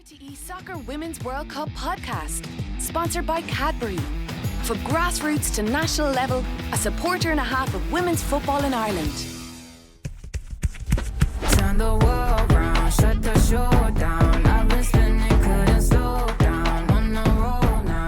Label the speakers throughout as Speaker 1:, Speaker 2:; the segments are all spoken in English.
Speaker 1: RTE Soccer Women's World Cup podcast, sponsored by Cadbury. For grassroots to national level, a supporter and a half of women's football in Ireland.
Speaker 2: Turn the world round, shut the show down. I've been spinning, couldn't slow down. On the road now.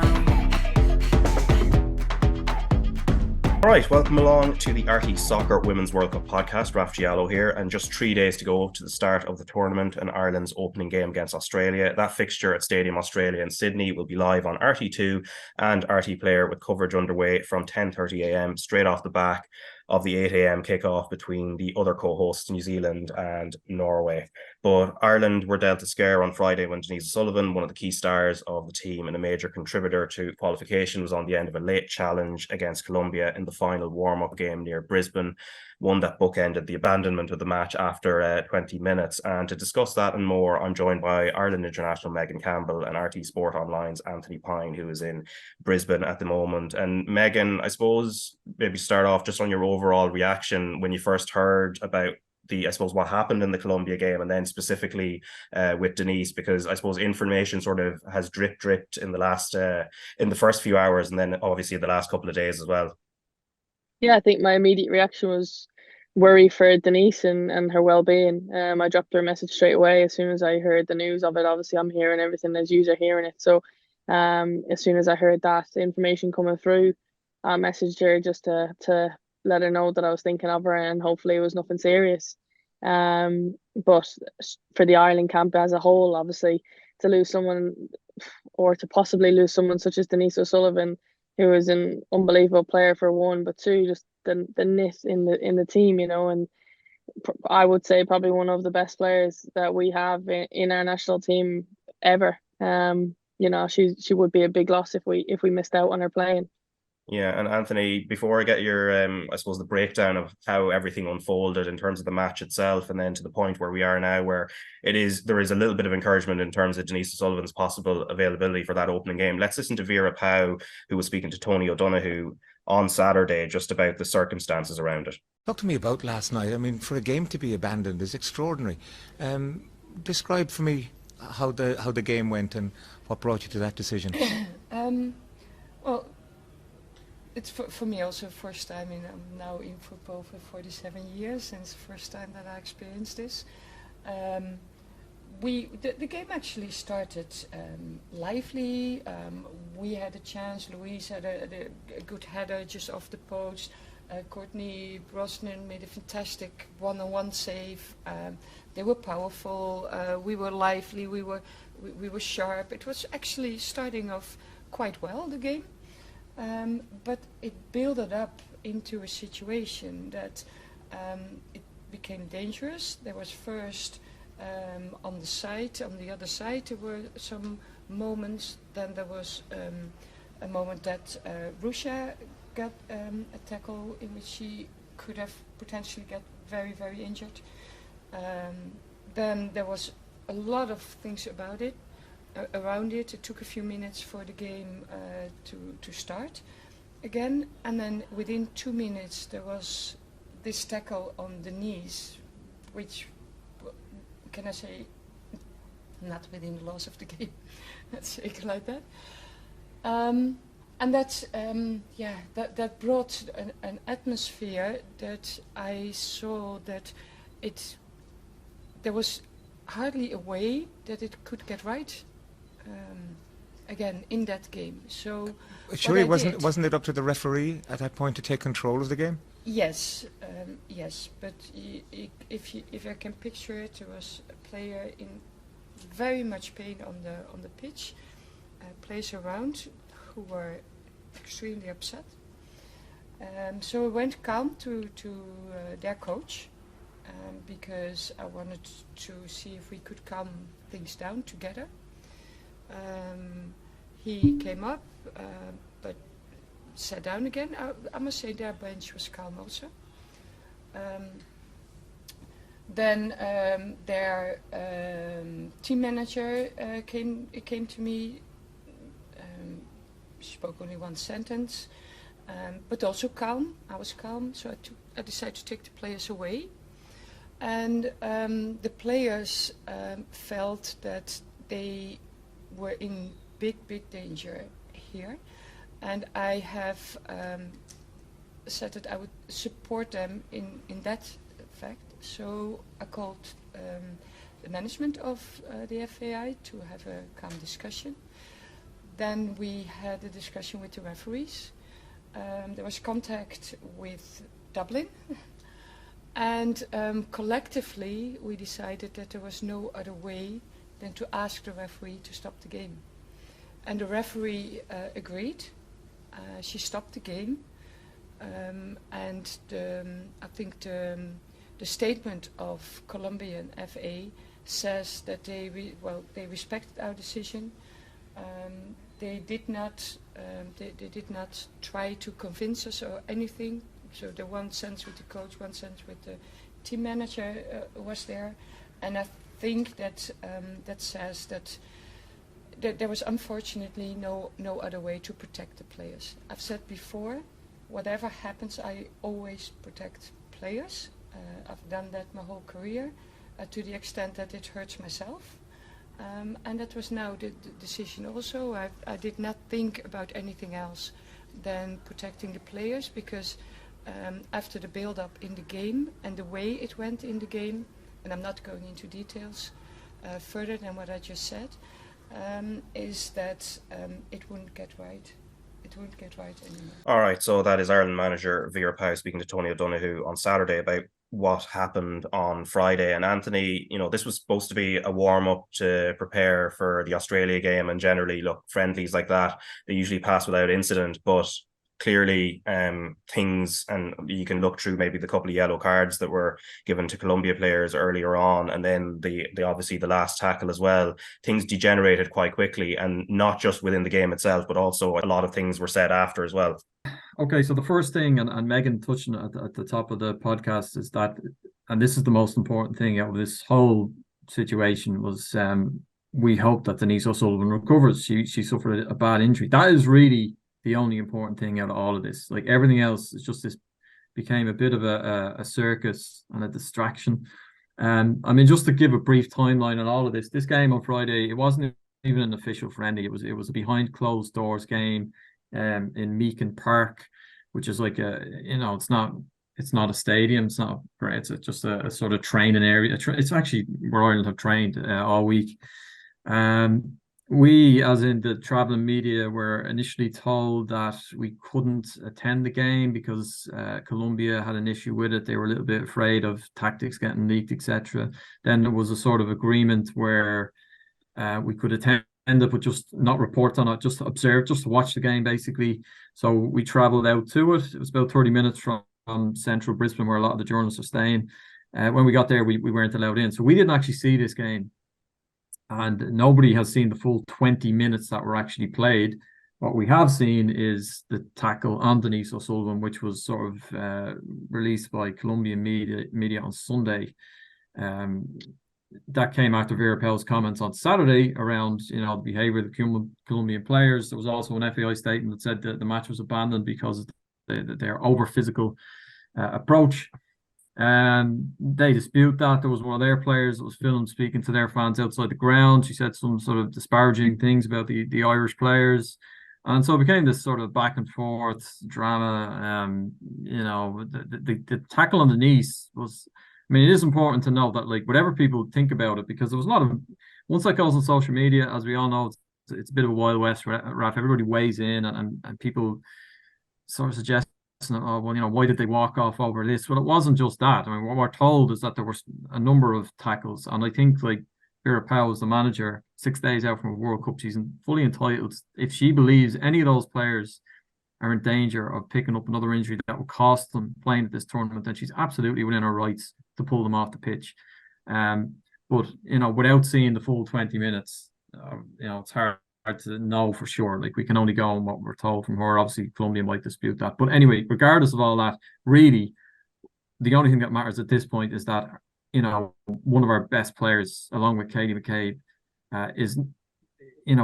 Speaker 3: All right, welcome along to the RTE Soccer Women's World Cup podcast. Raf Diallo here, and just 3 days to go to the start of the tournament and Ireland's opening game against Australia. That fixture at Stadium Australia in Sydney will be live on RT2 and RT Player, with coverage underway from 10:30 a.m. straight off the back of the 8 a.m. kickoff between the other co-hosts, New Zealand and Norway. But Ireland were dealt a scare on Friday when Denise O'Sullivan, one of the key stars of the team and a major contributor to qualification, was on the end of a late challenge against Colombia in the final warm-up game near Brisbane, one that bookended the abandonment of the match after 20 minutes. And to discuss that and more, I'm joined by Ireland international Megan Campbell and RT Sport Online's Anthony Pyne, who is in Brisbane at the moment. And Megan, I suppose maybe start off just on your overall reaction when you first heard about what happened in the Colombia game, and then specifically with Denise, because I suppose information sort of has dripped in the first few hours, and then obviously the last couple of days as well.
Speaker 4: Yeah, I think my immediate reaction was worry for Denise and her well-being. I dropped her a message straight away as soon as I heard the news of it. Obviously, I'm hearing everything as you are hearing it. So as soon as I heard that information coming through, I messaged her just to let her know that I was thinking of her, and hopefully it was nothing serious. But for the Ireland camp as a whole, obviously, to lose someone, or to possibly lose someone such as Denise O'Sullivan, who is an unbelievable player for one, but two, just the knit in the team, you know, and I would say probably one of the best players that we have in our national team ever. You know, she would be a big loss if we missed out on her playing.
Speaker 3: Yeah, and Anthony, before I get your, I suppose, the breakdown of how everything unfolded in terms of the match itself, and then to the point where we are now, where there is a little bit of encouragement in terms of Denise O'Sullivan's possible availability for that opening game. Let's listen to Vera Powell, who was speaking to Tony O'Donoghue on Saturday just about the circumstances around it.
Speaker 5: Talk to me about last night. I mean, for a game to be abandoned is extraordinary. Describe for me how the game went and what brought you to that decision.
Speaker 6: Well, it's for me also the first time. I'm now in football for 47 years, and it's the first time that I experienced this. The game actually started lively. We had a chance. Louise had a good header just off the post. Courtney Brosnan made a fantastic one-on-one save. They were powerful. We were lively. We were sharp. It was actually starting off quite well, the game. But it built up into a situation that it became dangerous. There was first on the other side, there were some moments. Then there was a moment that Russia got a tackle in which she could have potentially got very, very injured. Then there was a lot of things about it. Around it. It took a few minutes for the game to start again, and then within 2 minutes there was this tackle on the knees, which, can I say, not within the loss of the game. Let's say it like that. And that's that brought an atmosphere that I saw that there was hardly a way that it could get right. Again in that game. So
Speaker 5: surely wasn't it up to the referee at that point to take control of the game?
Speaker 6: Yes, but if I can picture it, there was a player in very much pain on the pitch, players around who were extremely upset. So I went calm to their coach, because I wanted to see if we could calm things down together. He came up, but sat down again. I must say their bench was calm also. Then their team manager came to me. Spoke only one sentence, but also calm. I was calm, so I decided to take the players away. And the players felt that they were in big danger here, and I have said that I would support them in that fact. So I called the management of the FAI to have a calm discussion. Then we had a discussion with the referees. There was contact with Dublin, and collectively we decided that there was no other way than to ask the referee to stop the game. And the referee agreed. She stopped the game, and I think the statement of Colombian FA says that they respected our decision. They did not try to convince us or anything. So the one sense with the coach, one sense with the team manager was there, and I think that that says that there was unfortunately no other way to protect the players. I've said before, whatever happens, I always protect players. I've done that my whole career, to the extent that it hurts myself. And that was now the decision also. I did not think about anything else than protecting the players, because after the build-up in the game and the way it went in the game, and I'm not going into details further than what I just said, is that it wouldn't get right. It wouldn't get right anymore.
Speaker 3: All right, so that is Ireland manager Vera Pauw speaking to Tony O'Donoghue on Saturday about what happened on Friday. And Anthony, this was supposed to be a warm-up to prepare for the Australia game, and generally, look, friendlies like that, they usually pass without incident, but clearly things, and you can look through maybe the couple of yellow cards that were given to Colombia players earlier on, and then the obviously the last tackle as well, things degenerated quite quickly, and not just within the game itself, but also a lot of things were said after as well.
Speaker 7: Okay, so the first thing, and Megan touched on it at the top of the podcast, is that, and this is the most important thing out of this whole situation, was we hope that Denise O'Sullivan recovers. She suffered a bad injury. That is really the only important thing out of all of this. Like, everything else is just, this became a bit of a circus and a distraction. I mean, just to give a brief timeline on all of this game on Friday, it wasn't even an official friendly. It was a behind closed doors game in Meakin Park, which is like it's not a stadium. It's not great. It's just a sort of training area. It's actually where Ireland have trained all week. We, as in the travelling media, were initially told that we couldn't attend the game because Colombia had an issue with it. They were a little bit afraid of tactics getting leaked, etc. Then there was a sort of agreement where we could attend it, but just not report on it, just to observe, just to watch the game, basically. So we travelled out to it. It was about 30 minutes from central Brisbane, where a lot of the journalists are staying. When we got there, we weren't allowed in. So we didn't actually see this game. And nobody has seen the full 20 minutes that were actually played. What we have seen is the tackle on Denise O'Sullivan, which was sort of released by Colombian media on Sunday. That came after Vera Pauw's comments on Saturday around, the behaviour of the Colombian players. There was also an FAI statement that said that the match was abandoned because of their over-physical approach. They dispute that. There was one of their players that was filmed speaking to their fans outside the ground. She said some sort of disparaging things about the Irish players. And so it became this sort of back and forth drama. The tackle on Denise was, I mean, it is important to note that, like, whatever people think about it, because there was a lot of, once that goes on social media, as we all know, it's a bit of a Wild West, Raf. Everybody weighs in, and people sort of suggest, oh, well, why did they walk off over this? Well, it wasn't just that. I mean, what we're told is that there were a number of tackles, and I think, like, Vera Pauw, as the manager, 6 days out from a World Cup season, fully entitled, if she believes any of those players are in danger of picking up another injury that will cost them playing at this tournament, then she's absolutely within her rights to pull them off the pitch. But without seeing the full 20 minutes, it's hard to know for sure. Like, we can only go on what we're told from her. Obviously, Colombia might dispute that. But anyway, regardless of all that, really, the only thing that matters at this point is that, one of our best players, along with Katie McCabe, is,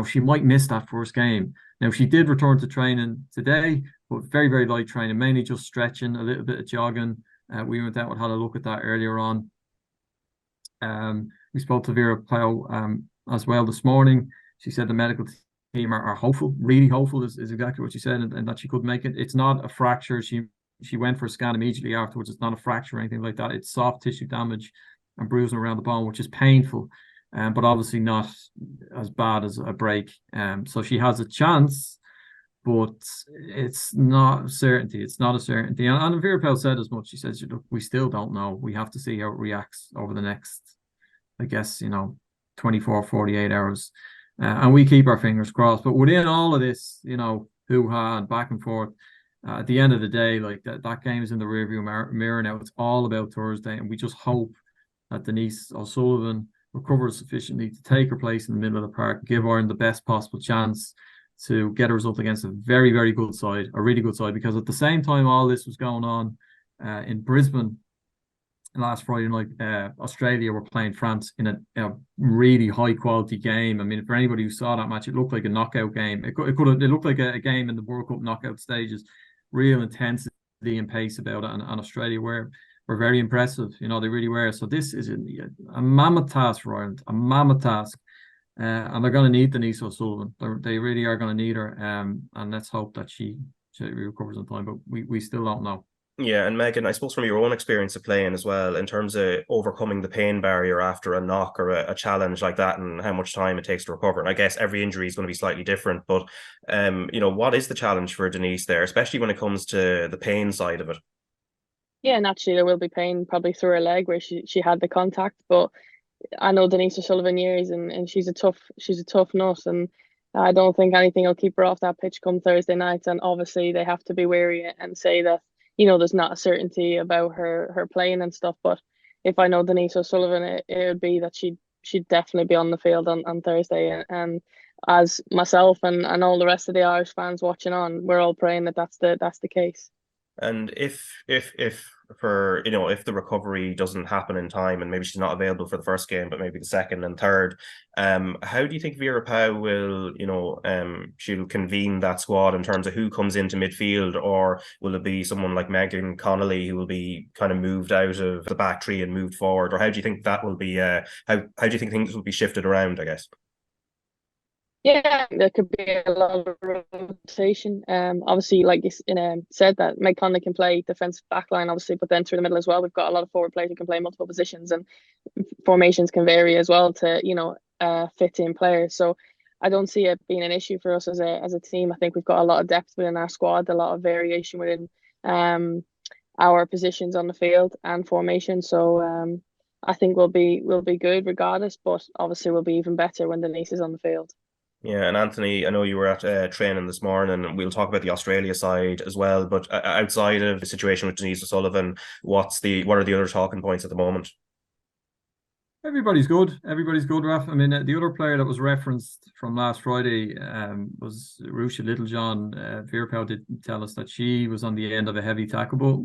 Speaker 7: she might miss that first game. Now, she did return to training today, but very, very light training, mainly just stretching, a little bit of jogging. We went out and had a look at that earlier on. We spoke to Vera Pauw as well this morning. She said the medical team are hopeful, really hopeful is exactly what she said, and that she could make it. It's not a fracture. She went for a scan immediately afterwards. It's not a fracture or anything like that. It's soft tissue damage and bruising around the bone, which is painful, but obviously not as bad as a break. So she has a chance, but it's not a certainty. It's not a certainty. And Vera Pauw said as much. She says, look, we still don't know. We have to see how it reacts over the next, I guess, 24, 48 hours. And we keep our fingers crossed. But within all of this, hoo-ha and back and forth, at the end of the day, like that game is in the rearview mirror now. It's all about Thursday, and we just hope that Denise O'Sullivan recovers sufficiently to take her place in the middle of the park, give Ireland the best possible chance to get a result against a very, very good side, a really good side. Because at the same time all this was going on in Brisbane last Friday night, Australia were playing France in a really high quality game. I mean, for anybody who saw that match, it looked like a knockout game. It looked like a game in the World Cup knockout stages. Real intensity and pace about it, and Australia were very impressive. They really were. So this is a mammoth task for Ireland, a mammoth task, and they're going to need Denise O'Sullivan. They really are going to need her, and let's hope that she recovers in time. But we still don't know.
Speaker 3: Yeah, and Megan, I suppose from your own experience of playing as well, in terms of overcoming the pain barrier after a knock or a challenge like that, and how much time it takes to recover. And I guess every injury is going to be slightly different, but what is the challenge for Denise there, especially when it comes to the pain side of it?
Speaker 4: Yeah, naturally there will be pain probably through her leg where she had the contact, but I know Denise O'Sullivan years, and she's a tough nut, and I don't think anything will keep her off that pitch come Thursday night. And obviously they have to be wary and say that there's not a certainty about her playing and stuff. But if I know Denise O'Sullivan, it would be that she'd definitely be on the field on Thursday. And as myself and all the rest of the Irish fans watching on, we're all praying that that's the case.
Speaker 3: And if the recovery doesn't happen in time, and maybe she's not available for the first game, but maybe the second and third, how do you think Vera Pauw will, she'll convene that squad in terms of who comes into midfield, or will it be someone like Megan Connolly who will be kind of moved out of the back three and moved forward, or how do you think that will be? How do you think things will be shifted around, I guess?
Speaker 4: Yeah, there could be a lot of rotation. Obviously, like you said, that Meg Conley can play defensive backline, obviously, but then through the middle as well, we've got a lot of forward players who can play multiple positions, and formations can vary as well to fit in players. So I don't see it being an issue for us as a team. I think we've got a lot of depth within our squad, a lot of variation within our positions on the field and formation. So I think we'll be good regardless, but obviously we'll be even better when Denise is on the field.
Speaker 3: Yeah, and Anthony, I know you were at training this morning, and we'll talk about the Australia side as well. But outside of the situation with Denise O'Sullivan, what are the other talking points at the moment?
Speaker 7: Everybody's good, Raf. I mean, the other player that was referenced from last Friday was Rusha Littlejohn. Vera Pauw did tell us that she was on the end of a heavy tackle,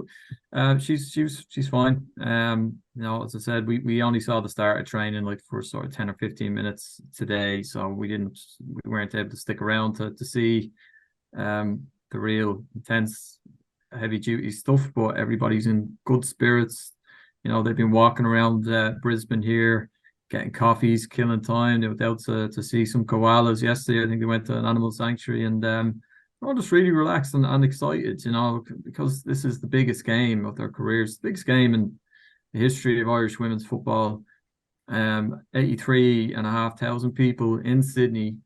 Speaker 7: but she's fine. As I said, we only saw the start of training like for sort of 10 or 15 minutes today, so we weren't able to stick around to see the real intense, heavy duty stuff. But everybody's in good spirits. They've been walking around Brisbane here, getting coffees, killing time. They went out to see some koalas yesterday. I think they went to an animal sanctuary, and they're just really relaxed and excited, because this is the biggest game of their careers, the biggest game in the history of Irish women's football. 83,500 people in Sydney.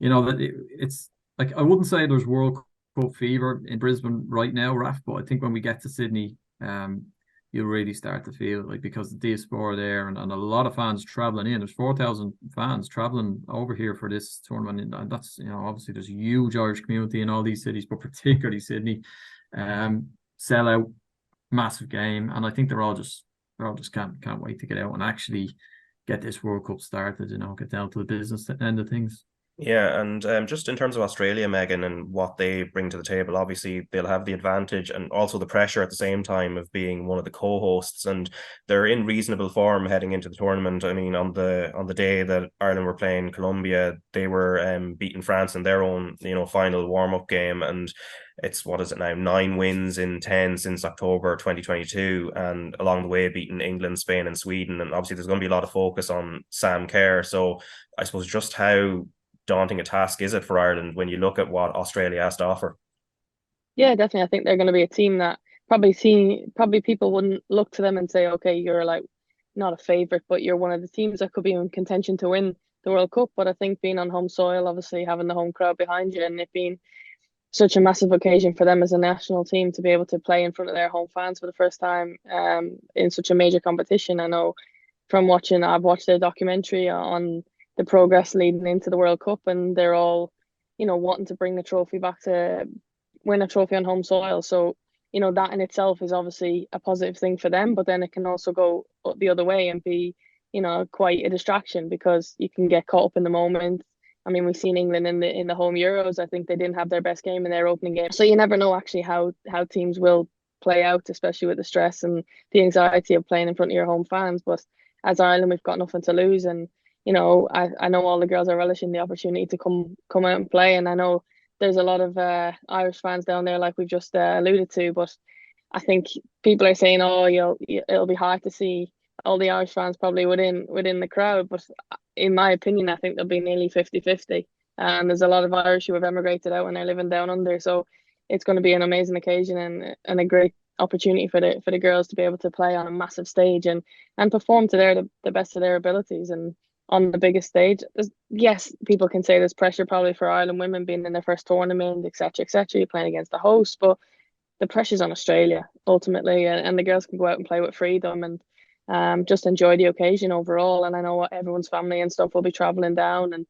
Speaker 7: It's like, I wouldn't say there's World Cup fever in Brisbane right now, Raf, but I think when we get to Sydney, you'll really start to feel it, like, because the diaspora there and a lot of fans traveling in. There's 4,000 fans traveling over here for this tournament, and that's obviously there's a huge Irish community in all these cities, but particularly Sydney. Sell out, massive game, and I think they're all just can't wait to get out and actually get this World Cup started. Get down to the business end of things.
Speaker 3: Yeah, and just in terms of Australia, Megan, and what they bring to the table, obviously they'll have the advantage and also the pressure at the same time of being one of the co-hosts, and they're in reasonable form heading into the tournament. I mean, on the day that Ireland were playing Colombia, they were beating France in their own final warm-up game, and it's, what is it now, 9 wins in 10 since October 2022, and along the way beating England, Spain and Sweden. And obviously there's going to be a lot of focus on Sam Kerr. So I suppose, just how daunting a task is it for Ireland when you look at what Australia has to offer?
Speaker 4: Yeah, definitely. I think they're going to be a team that probably people wouldn't look to them and say, okay, you're like not a favorite, but you're one of the teams that could be in contention to win the World Cup. But I think being on home soil, obviously having the home crowd behind you, and it being such a massive occasion for them as a national team to be able to play in front of their home fans for the first time in such a major competition. I know from I've watched their documentary on the progress leading into the World Cup, and they're all, wanting to bring the trophy back, to win a trophy on home soil. So, that in itself is obviously a positive thing for them, but then it can also go the other way and be, quite a distraction, because you can get caught up in the moment. I mean, we've seen England in the home Euros. I think they didn't have their best game in their opening game. So you never know actually how teams will play out, especially with the stress and the anxiety of playing in front of your home fans. But as Ireland, we've got nothing to lose, and I know all the girls are relishing the opportunity to come out and play. And I know there's a lot of Irish fans down there, like we've just alluded to. But I think people are saying, "Oh, it'll be hard to see all the Irish fans probably within the crowd." But in my opinion, I think there'll be nearly 50-50. And there's a lot of Irish who have emigrated out and are living down under. So it's going to be an amazing occasion and a great opportunity for the girls to be able to play on a massive stage and perform to the best of their abilities and on the biggest stage. Yes, people can say there's pressure probably for Ireland women being in their first tournament, etc., etc. You're playing against the host, but the pressure's on Australia ultimately, and the girls can go out and play with freedom and just enjoy the occasion overall. And I know everyone's family and stuff will be traveling down, and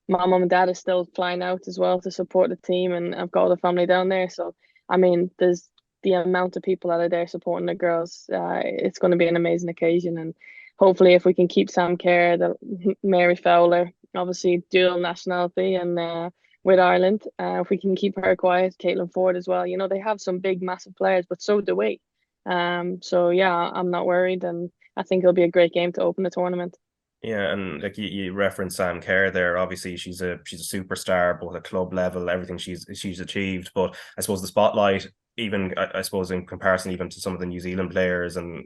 Speaker 4: my mum and dad is still flying out as well to support the team, and I've got all the family down there. So I mean, there's the amount of people that are there supporting the girls. It's going to be an amazing occasion, and hopefully if we can keep Sam Kerr, Mary Fowler, obviously dual nationality, and with Ireland, if we can keep her quiet, Caitlin Ford as well. They have some big, massive players, but so do we. So yeah, I'm not worried, and I think it'll be a great game to open the tournament.
Speaker 3: Yeah, and like you referenced Sam Kerr there. Obviously, she's a superstar, both at club level, everything she's achieved. But I suppose the spotlight, even I suppose in comparison even to some of the New Zealand players and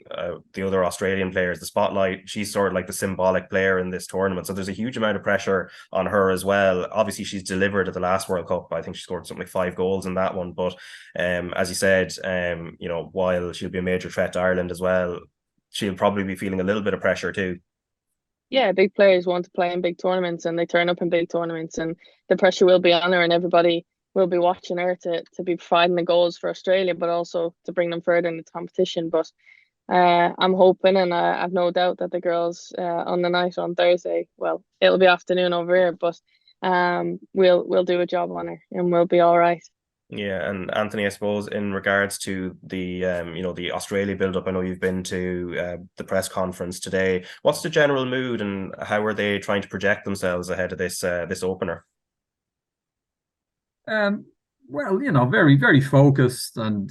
Speaker 3: the other Australian players, the spotlight, she's sort of like the symbolic player in this tournament. So there's a huge amount of pressure on her as well. Obviously, she's delivered at the last World Cup. I think she scored something like 5 goals in that one. But as you said, while she'll be a major threat to Ireland as well, she'll probably be feeling a little bit of pressure too.
Speaker 4: Yeah, big players want to play in big tournaments, and they turn up in big tournaments, and the pressure will be on her, and everybody will be watching her to be providing the goals for Australia, but also to bring them further in the competition. But I'm hoping, and I've no doubt that the girls on the night on Thursday, well, it'll be afternoon over here, but we'll do a job on her, and we'll be all right.
Speaker 3: Yeah, and Anthony, I suppose in regards to the the Australia build-up, I know you've been to the press conference today. What's the general mood, and how are they trying to project themselves ahead of this opener?
Speaker 7: Well, very, very focused, and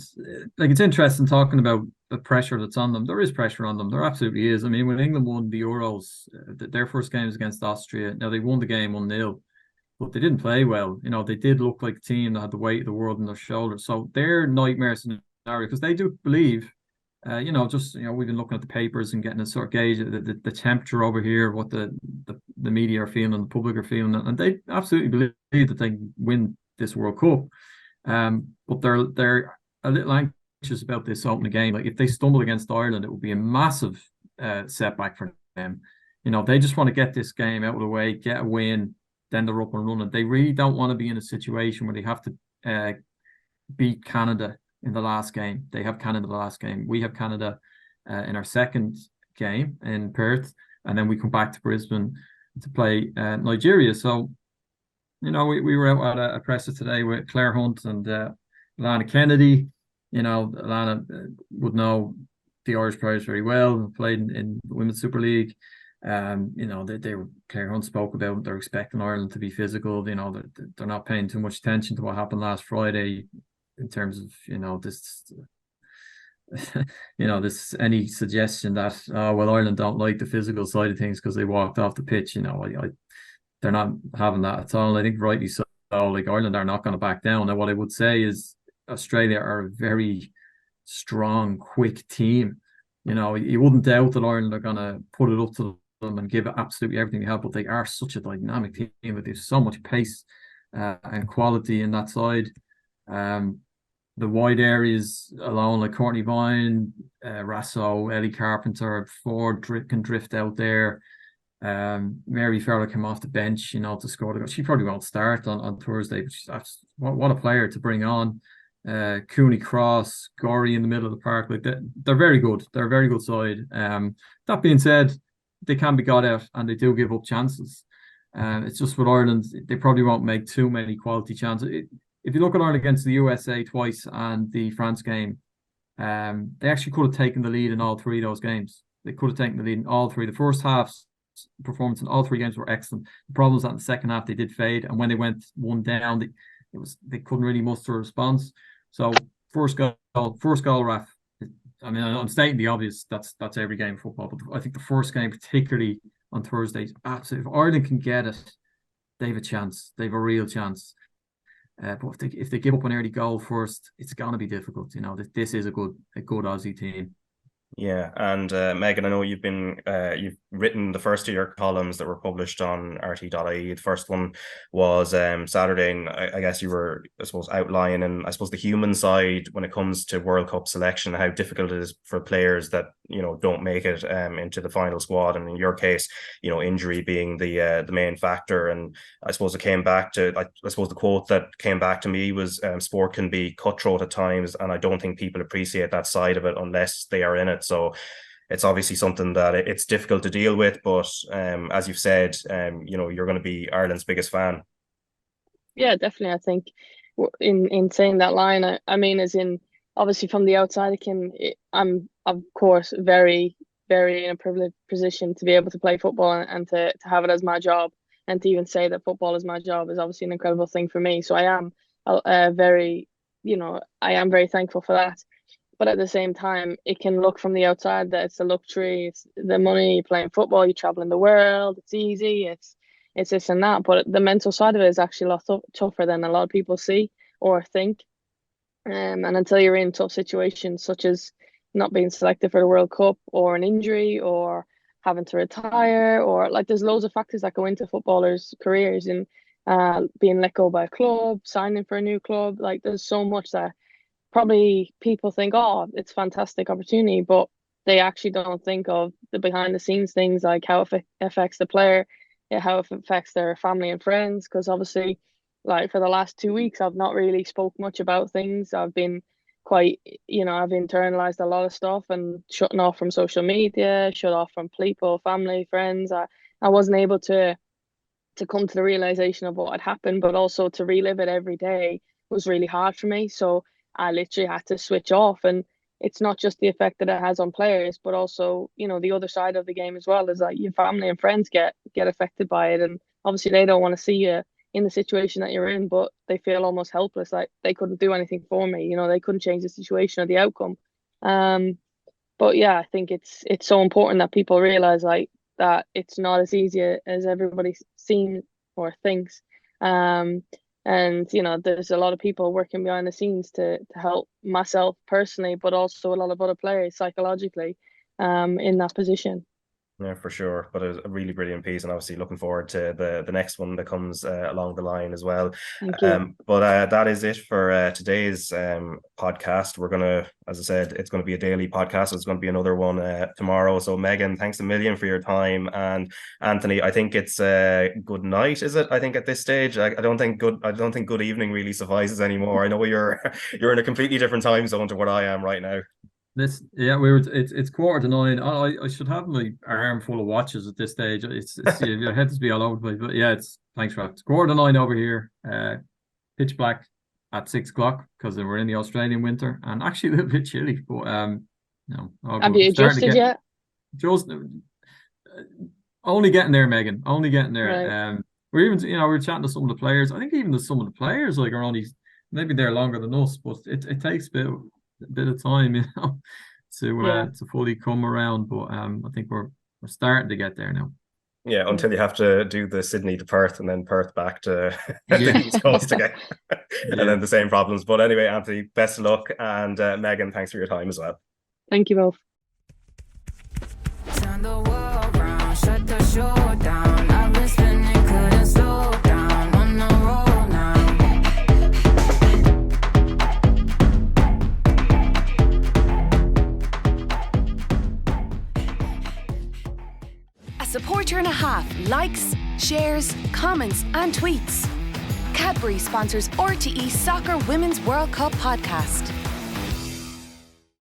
Speaker 7: like it's interesting talking about the pressure that's on them. There is pressure on them. There absolutely is. I mean, when England won the Euros, their first game was against Austria. Now they won the game 1-0. But they didn't play well. They did look like a team that had the weight of the world on their shoulders. So their nightmare scenario, because they do believe, we've been looking at the papers and getting a sort of gauge the temperature over here, what the media are feeling and the public are feeling, and they absolutely believe that they can win this World Cup. But they're a little anxious about this opening game. Like if they stumble against Ireland, it would be a massive setback for them. They just want to get this game out of the way, get a win. Then they're up and running. They really don't want to be in a situation where they have to beat Canada in the last game. They have Canada the last game. We have Canada in our second game in Perth, and then we come back to Brisbane to play Nigeria. So, we were out at a presser today with Claire Hunt and Lana Kennedy. Lana would know the Irish players very well, played in the Women's Super League. They were, Claire Hunt spoke about, they're expecting Ireland to be physical. They're not paying too much attention to what happened last Friday in terms of this this any suggestion that Ireland don't like the physical side of things because they walked off the pitch. They're not having that at all. And I think rightly so. Like Ireland are not going to back down. And what I would say is Australia are a very strong, quick team. You know, you wouldn't doubt that Ireland are going to put it up to them and give it absolutely everything they have, but they are such a dynamic team with so much pace and quality in that side. The wide areas alone, like Courtney Pyne, Rasso, Ellie Carpenter, Ford can drift out there. Mary Farrell came off the bench, you know, to score the goal. She probably won't start on Thursday, but what a player to bring on. Cooney Cross, Gorey in the middle of the park, like that. They're very good. They're a very good side. That being said, they can be got at and they do give up chances. It's just with Ireland, they probably won't make too many quality chances. If you look at Ireland against the USA twice and the France game, they actually could have taken the lead in all three of those games. They could have taken the lead in all three. The first half's performance in all three games were excellent. The problem was that in the second half they did fade, and when they went one down, they couldn't really muster a response. So first goal, Raf. I mean, I'm stating the obvious. That's every game of football, but I think the first game, particularly on Thursday, absolutely. If Ireland can get it, they have a chance. They have a real chance. But if they give up an early goal first, it's going to be difficult. You know, this is a good Aussie team.
Speaker 3: Yeah, and Megan, I know you've written the first of your columns that were published on RT.ie. The first one was Saturday, and I guess you were, I suppose, outlining, I suppose, the human side when it comes to World Cup selection, how difficult it is for players that, you know, don't make it into the final squad, and in your case, you know, injury being the main factor. And I suppose it came back to, I suppose the quote that came back to me was, sport can be cutthroat at times, and I don't think people appreciate that side of it unless they are in it. So it's obviously something that it's difficult to deal with, but as you've said, you know, you're going to be Ireland's biggest fan.
Speaker 4: Yeah, definitely. I think in saying that line, I mean, as in, obviously from the outside, I'm of course very, very in a privileged position to be able to play football and to have it as my job, and to even say that football is my job is obviously an incredible thing for me. So I am very, you know, I am very thankful for that. But at the same time, it can look from the outside that it's a luxury, it's the money, you're playing football, you travel in the world, it's easy, it's this and that. But the mental side of it is actually a lot tougher than a lot of people see or think. And until you're in tough situations, such as not being selected for the World Cup, or an injury, or having to retire, or like there's loads of factors that go into footballers' careers, and being let go by a club, signing for a new club. Like there's so much that probably people think, oh, it's a fantastic opportunity, but they actually don't think of the behind the scenes things, like how it affects the player, how it affects their family and friends. Because obviously, like for the last 2 weeks, I've not really spoke much about things. I've been quite, you know, I've internalized a lot of stuff and shutting off from social media, shut off from people, family, friends. I wasn't able to come to the realization of what had happened, but also to relive it every day was really hard for me. So I literally had to switch off. And it's not just the effect that it has on players, but also, you know, the other side of the game as well is that your family and friends get affected by it. And obviously they don't want to see you in the situation that you're in, but they feel almost helpless, like they couldn't do anything for me. You know, they couldn't change the situation or the outcome. But yeah, I think it's so important that people realize like that it's not as easy as everybody seems or thinks. And, you know, there's a lot of people working behind the scenes to help myself personally, but also a lot of other players psychologically in that position.
Speaker 3: Yeah, for sure. But it was a really brilliant piece, and obviously looking forward to the next one that comes along the line as well.
Speaker 4: Thank you.
Speaker 3: But that is it for today's podcast. We're gonna, as I said, it's going to be a daily podcast. So it's going to be another one tomorrow. So Megan, thanks a million for your time, and Anthony, I think it's good night. Is it? I think at this stage, I don't think good evening really suffices anymore. I know you're in a completely different time zone to what I am right now.
Speaker 7: It's 9:15. I should have my arm full of watches at this stage. It's your head to be all over the place. But yeah, thanks, Raf. It's 9:15 over here. Pitch black at 6:00 because we're in the Australian winter and actually a little bit chilly. But no.
Speaker 4: Have you adjusted yet?
Speaker 7: Just only getting there, Megan. Only getting there.
Speaker 4: Right.
Speaker 7: We're chatting to some of the players. I think even some of the players like are only maybe they're longer than us, but it takes a bit of time, you know, to fully come around. But I think we're starting to get there now.
Speaker 3: Yeah, until you have to do the Sydney to Perth and then Perth back to the East Coast again. And then the same problems. But anyway, Anthony, best of luck. And Megan, thanks for your time as well.
Speaker 4: Thank you both.
Speaker 2: Turn the world round, shut the show down. I've been spinning, couldn't slow down. On the roll now.
Speaker 1: A supporter and a half likes, shares, comments, and tweets. Cadbury sponsors RTE Soccer Women's World Cup podcast.